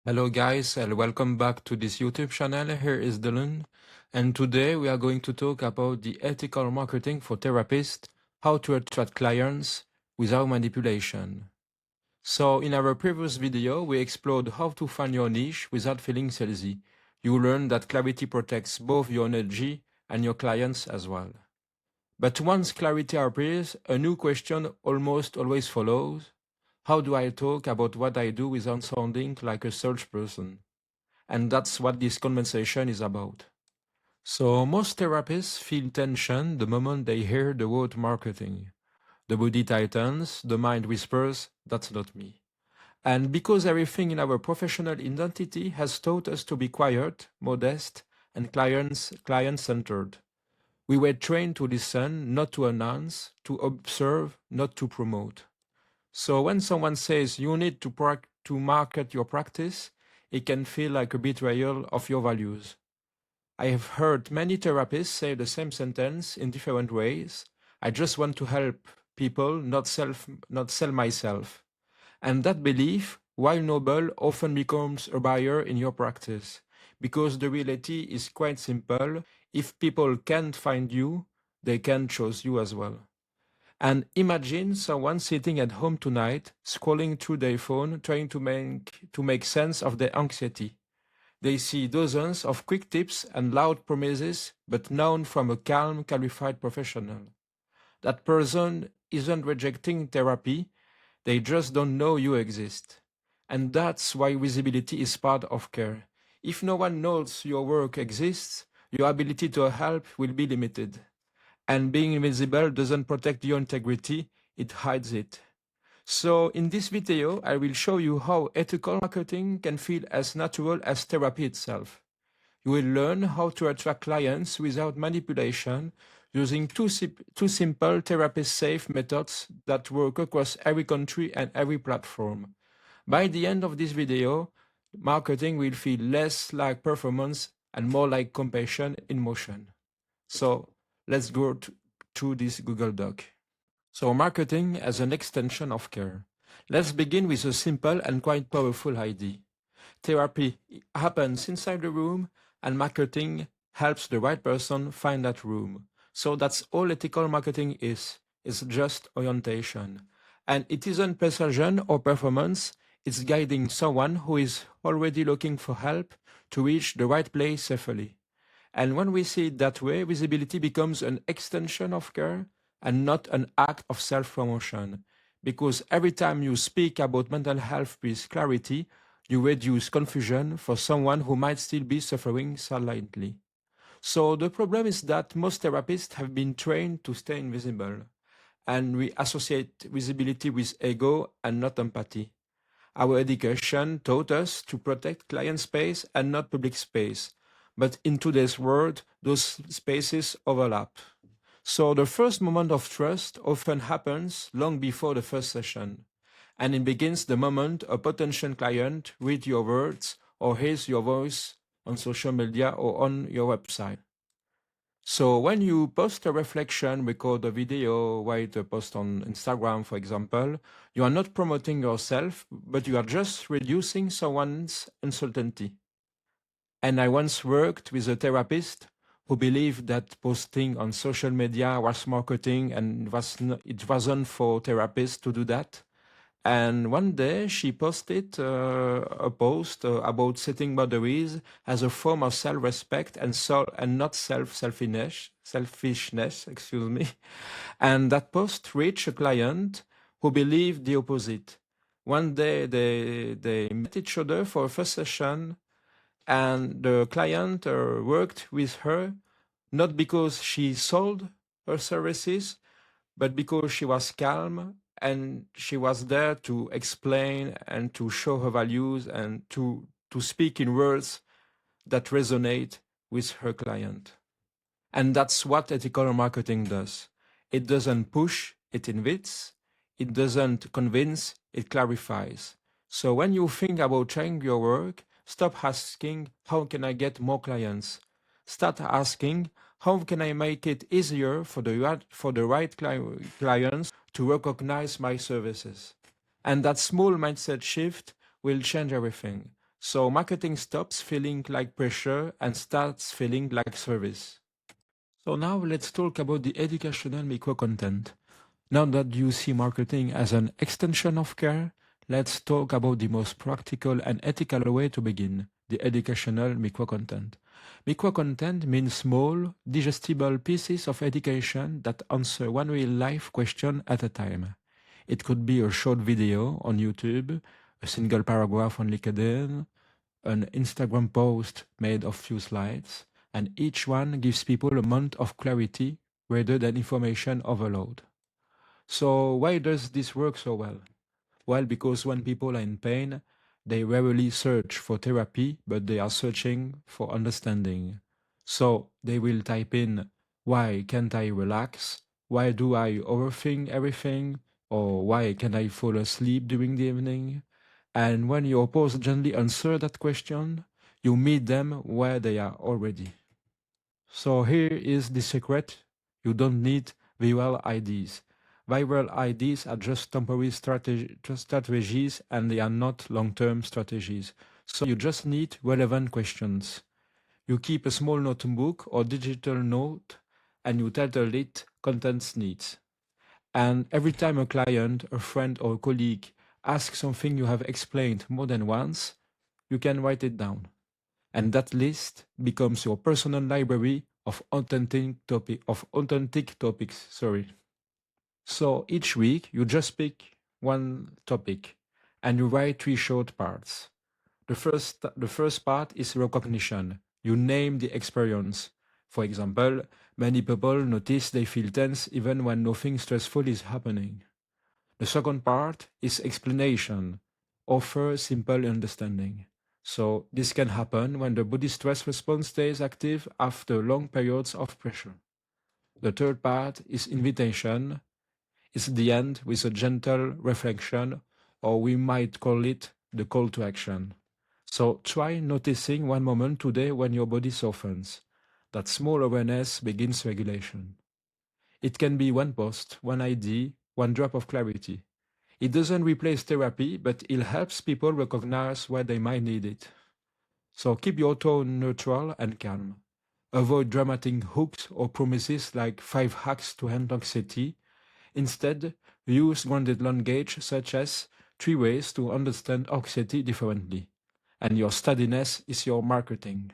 Hello guys and welcome back to this YouTube channel. Here is Dylan, and today we are going to talk about the ethical marketing for therapists, how to attract clients without manipulation. So in our previous video, we explored how to find your niche without feeling salesy. You learned that clarity protects both your energy and your clients as well. But once clarity appears, a new question almost always follows. How do I talk about what I do without sounding like a salesperson? And that's what this conversation is about. So most therapists feel tension the moment they hear the word marketing. The body tightens, the mind whispers, that's not me. And because everything in our professional identity has taught us to be quiet, modest, and client-centered. We were trained to listen, not to announce, to observe, not to promote. So when someone says you need to market your practice, it can feel like a betrayal of your values. I have heard many therapists say the same sentence in different ways. I just want to help people, not sell myself. And that belief, while noble, often becomes a barrier in your practice. Because the reality is quite simple. If people can't find you, they can't choose you as well. And imagine someone sitting at home tonight, scrolling through their phone, trying to make sense of their anxiety. They see dozens of quick tips and loud promises, but none from a calm, qualified professional. That person isn't rejecting therapy, they just don't know you exist. And that's why visibility is part of care. If no one knows your work exists, your ability to help will be limited. And being invisible doesn't protect your integrity, it hides it. So in this video, I will show you how ethical marketing can feel as natural as therapy itself. You will learn how to attract clients without manipulation using two simple therapist-safe methods that work across every country and every platform. By the end of this video, marketing will feel less like performance and more like compassion in motion. So let's go through this Google Doc. So marketing as an extension of care. Let's begin with a simple and quite powerful idea. Therapy happens inside the room and marketing helps the right person find that room. So that's all ethical marketing is. It's just orientation. And it isn't persuasion or performance, it's guiding someone who is already looking for help to reach the right place safely. And when we see it that way, visibility becomes an extension of care and not an act of self-promotion. Because every time you speak about mental health with clarity, you reduce confusion for someone who might still be suffering silently. So the problem is that most therapists have been trained to stay invisible, and we associate visibility with ego and not empathy. Our education taught us to protect client space and not public space. But in today's world, those spaces overlap. So the first moment of trust often happens long before the first session. And it begins the moment a potential client reads your words or hears your voice on social media or on your website. So when you post a reflection, record a video, write a post on Instagram, for example, you are not promoting yourself, but you are just reducing someone's uncertainty. And I once worked with a therapist who believed that posting on social media was marketing and it wasn't for therapists to do that. And one day she posted a post about setting boundaries as a form of self-respect and not selfishness, excuse me. And that post reached a client who believed the opposite. One day they met each other for a first session, and the client worked with her not because she sold her services, but because she was calm and she was there to explain and to show her values and to speak in words that resonate with her client. And that's what ethical marketing does. It doesn't push, it invites. It doesn't convince, it clarifies. So when you think about trying your work, stop asking, how can I get more clients? Start asking, how can I make it easier for the right clients to recognize my services? And that small mindset shift will change everything. So marketing stops feeling like pressure and starts feeling like service. So now let's talk about the educational micro content. Now that you see marketing as an extension of care, let's talk about the most practical and ethical way to begin, the educational micro-content. Micro-content means small, digestible pieces of education that answer one real-life question at a time. It could be a short video on YouTube, a single paragraph on LinkedIn, an Instagram post made of few slides, and each one gives people a month of clarity rather than information overload. So why does this work so well? Well, because when people are in pain, they rarely search for therapy, but they are searching for understanding. So they will type in, why can't I relax? Why do I overthink everything? Or why can I fall asleep during the evening? And when your post gently answer that question, you meet them where they are already. So here is the secret. You don't need viral IDs. Viral IDs are just temporary strategies and they are not long-term strategies. So you just need relevant questions. You keep a small notebook or digital note and you title it Contents Needs. And every time a client, a friend or a colleague asks something you have explained more than once, you can write it down. And that list becomes your personal library of authentic topics. Sorry. So each week you just pick one topic and you write three short parts. The first part is recognition. You name the experience. For example, many people notice they feel tense even when nothing stressful is happening. The second part is explanation. Offer simple understanding. So this can happen when the body stress response stays active after long periods of pressure. The third part is invitation. It's the end with a gentle reflection, or we might call it the call to action. So try noticing one moment today when your body softens. That small awareness begins regulation. It can be one post, one ID, one drop of clarity. It doesn't replace therapy, but it helps people recognize where they might need it. So keep your tone neutral and calm. Avoid dramatic hooks or promises like 5 hacks to end anxiety. Instead, use grounded language such as 3 ways to understand anxiety differently. And your steadiness is your marketing.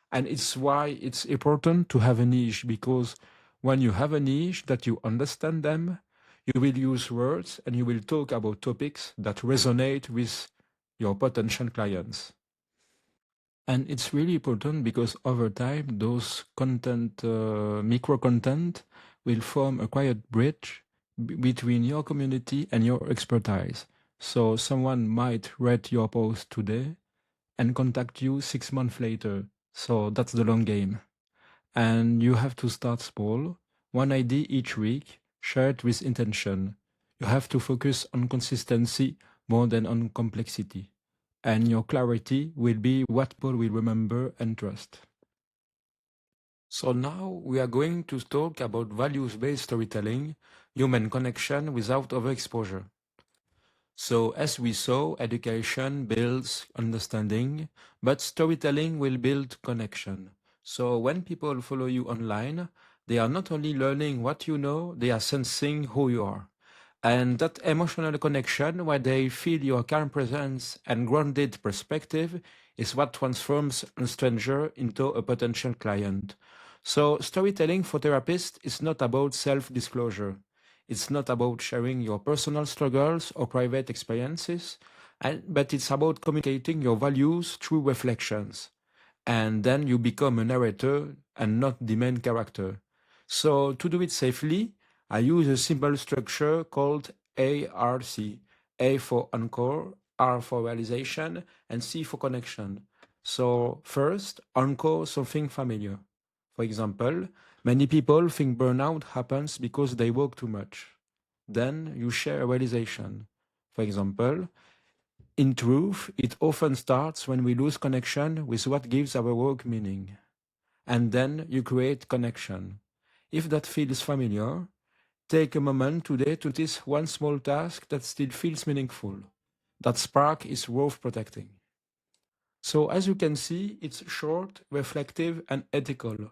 And it's why it's important to have a niche, because when you have a niche that you understand them, you will use words and you will talk about topics that resonate with your potential clients. And it's really important because over time, those micro content will form a quiet bridge between your community and your expertise. So someone might read your post today and contact you 6 months later. So that's the long game. And you have to start small, one idea each week, share it with intention. You have to focus on consistency more than on complexity. And your clarity will be what people will remember and trust. So now we are going to talk about values-based storytelling, human connection without overexposure. So as we saw, education builds understanding, but storytelling will build connection. So when people follow you online, they are not only learning what you know, they are sensing who you are. And that emotional connection, where they feel your calm presence and grounded perspective, is what transforms a stranger into a potential client. So storytelling for therapists is not about self-disclosure. It's not about sharing your personal struggles or private experiences, but it's about communicating your values through reflections. And then you become a narrator and not the main character. So to do it safely, I use a simple structure called ARC. A for anchor, R for realization, and C for connection. So first, anchor something familiar. For example, many people think burnout happens because they work too much. Then you share a realization. For example, in truth, it often starts when we lose connection with what gives our work meaning. And then you create connection. If that feels familiar, take a moment today to notice one small task that still feels meaningful. That spark is worth protecting. So as you can see, it's short, reflective, and ethical.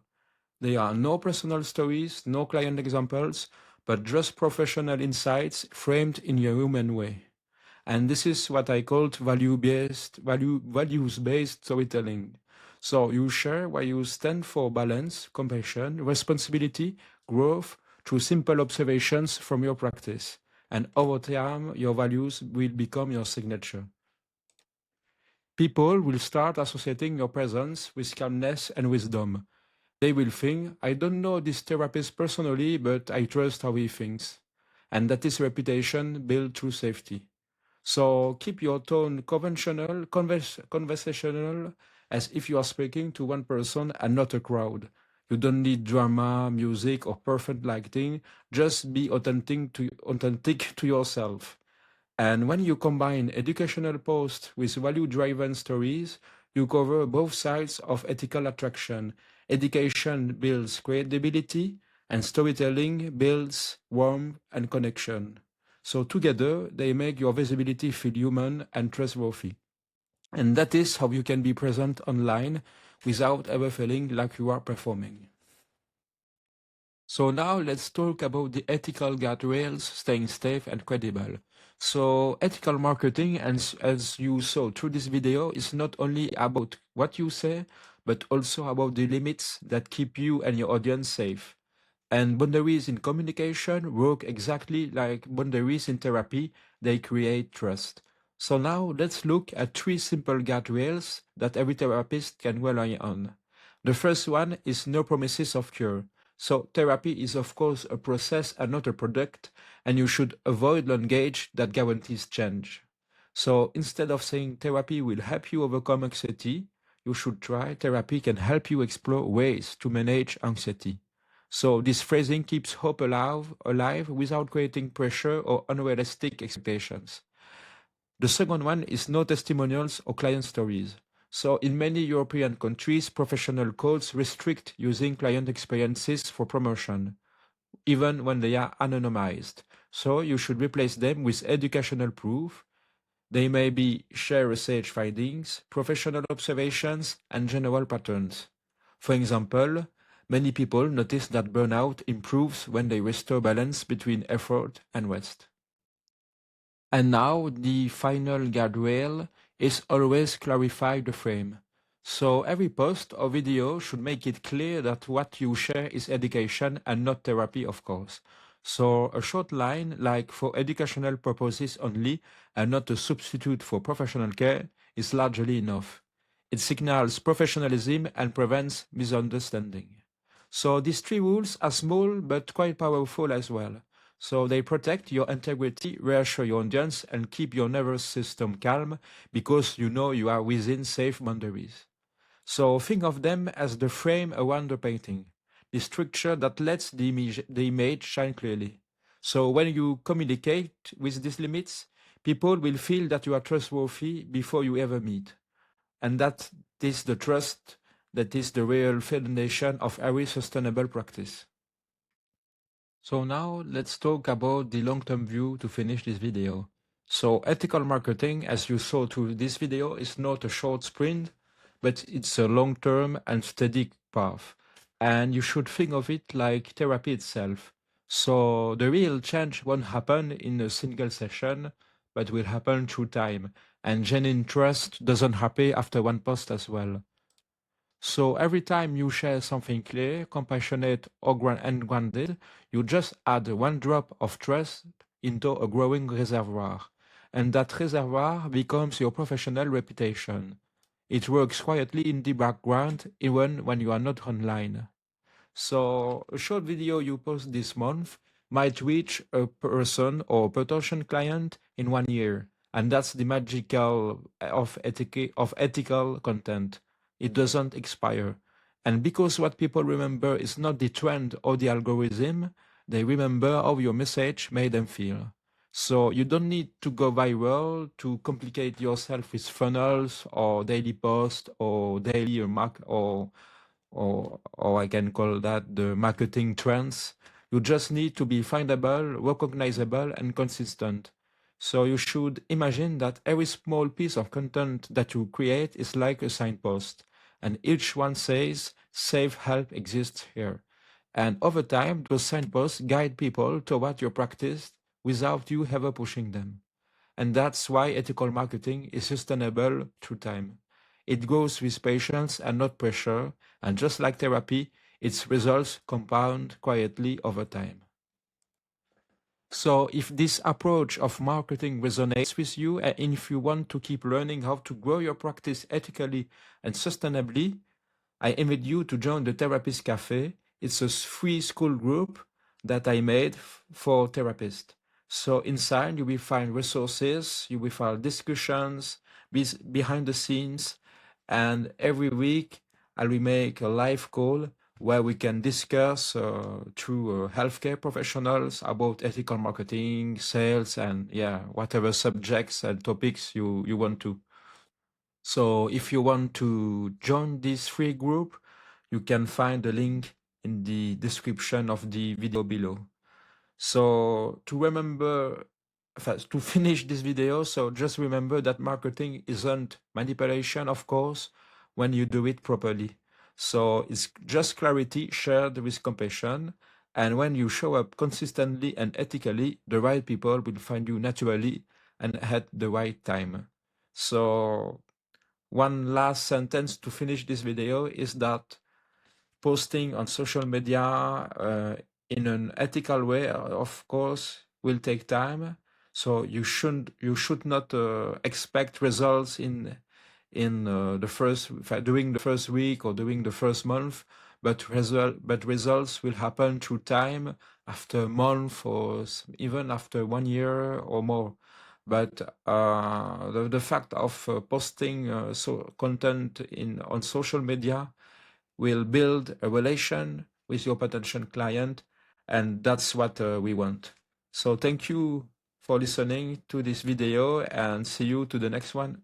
There are no personal stories, no client examples, but just professional insights framed in a human way. And this is what I called values-based storytelling. So you share why you stand for: balance, compassion, responsibility, growth, through simple observations from your practice. And over time, your values will become your signature. People will start associating your presence with calmness and wisdom. They will think, I don't know this therapist personally, but I trust how he thinks. And that is reputation built through safety. So keep your tone conversational, as if you are speaking to one person and not a crowd. You don't need drama, music, or perfect lighting. Just be authentic to yourself. And when you combine educational posts with value-driven stories, you cover both sides of ethical attraction. Education builds credibility, and storytelling builds warmth and connection. So together, they make your visibility feel human and trustworthy. And that is how you can be present online without ever feeling like you are performing. So now let's talk about the ethical guardrails, staying safe and credible. So ethical marketing, as you saw through this video, is not only about what you say, but also about the limits that keep you and your audience safe. And boundaries in communication work exactly like boundaries in therapy. They create trust. So now let's look at three simple guardrails that every therapist can rely on. The first one is no promises of cure. So therapy is of course a process and not a product, and you should avoid language that guarantees change. So instead of saying therapy will help you overcome anxiety, you should try therapy can help you explore ways to manage anxiety. So this phrasing keeps hope alive without creating pressure or unrealistic expectations. The second one is no testimonials or client stories. So in many European countries, professional codes restrict using client experiences for promotion, even when they are anonymized. So you should replace them with educational proof. They may be share research findings, professional observations, and general patterns. For example, many people notice that burnout improves when they restore balance between effort and rest. And now the final guardrail is always clarify the frame. So every post or video should make it clear that what you share is education and not therapy, of course. So a short line like for educational purposes only and not a substitute for professional care is largely enough. It signals professionalism and prevents misunderstanding. So these three rules are small but quite powerful as well. So they protect your integrity, reassure your audience, and keep your nervous system calm because you know you are within safe boundaries. So think of them as the frame around the painting, the structure that lets the image shine clearly. So when you communicate with these limits, people will feel that you are trustworthy before you ever meet. And that is the trust that is the real foundation of every sustainable practice. So now let's talk about the long-term view to finish this video. So ethical marketing, as you saw through this video, is not a short sprint, but it's a long-term and steady path. And you should think of it like therapy itself. So the real change won't happen in a single session, but will happen through time. And genuine trust doesn't happen after one post as well. So every time you share something clear, compassionate, or and grounded, you just add one drop of trust into a growing reservoir. And that reservoir becomes your professional reputation. It works quietly in the background, even when you are not online. So a short video you post this month might reach a person or potential client in 1 year. And that's the magical of ethical content. It doesn't expire. And because what people remember is not the trend or the algorithm, they remember how your message made them feel. So you don't need to go viral to complicate yourself with funnels or daily posts or daily remark or I can call that the marketing trends. You just need to be findable, recognizable, and consistent. So you should imagine that every small piece of content that you create is like a signpost, and each one says, safe help exists here. And over time, those signposts guide people toward your practice without you ever pushing them. And that's why ethical marketing is sustainable through time. It goes with patience and not pressure, and just like therapy, its results compound quietly over time. So if this approach of marketing resonates with you, and if you want to keep learning how to grow your practice ethically and sustainably, I invite you to join the Therapist Cafe. It's a free school group that I made for therapists. So inside you will find resources, you will find discussions behind the scenes, and every week I will make a live call where we can discuss through healthcare professionals about ethical marketing, sales, and whatever subjects and topics you want to. So if you want to join this free group, you can find the link in the description of the video below. So to finish this video, so just remember that marketing isn't manipulation, of course, when you do it properly. So it's just clarity shared with compassion. And when you show up consistently and ethically, the right people will find you naturally and at the right time. So one last sentence to finish this video is that posting on social media in an ethical way, of course, will take time. So you should not expect results in during the first week or during the first month, but results will happen through time, after a month or even after 1 year or more. But the fact of posting content on social media will build a relation with your potential client, and that's what we want. So thank you for listening to this video, and see you to the next one.